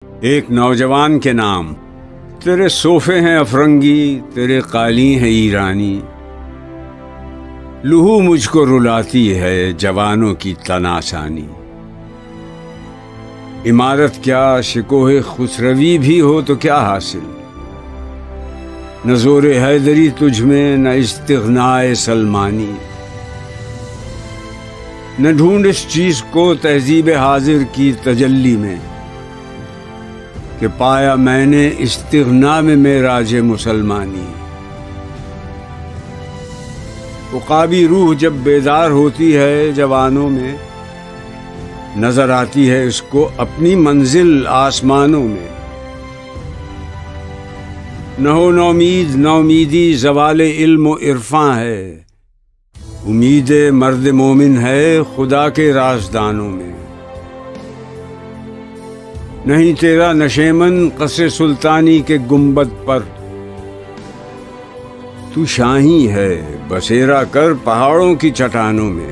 ایک نوجوان کے نام، تیرے صوفے ہیں افرنگی، تیرے قالین ہیں ایرانی، لہو مجھ کو رلاتی ہے جوانوں کی تناسانی۔ عمارت کیا شکوہ خسروی بھی ہو تو کیا حاصل، نہ زور حیدری تجھ میں نہ استغناء سلمانی، نہ ڈھونڈ اس چیز کو تہذیب حاضر کی تجلی میں کہ پایا میں نے استغنا میں معراج مسلمانی۔ عقابی روح جب بیدار ہوتی ہے جوانوں میں، نظر آتی ہے اس کو اپنی منزل آسمانوں میں۔ نہ ہو نومید نومیدی زوال علم و عرفاں ہے، امید مرد مومن ہے خدا کے رازدانوں میں۔ نہیں تیرا نشیمن قصر سلطانی کے گنبد پر، تو شاہی ہے بسیرا کر پہاڑوں کی چٹانوں میں۔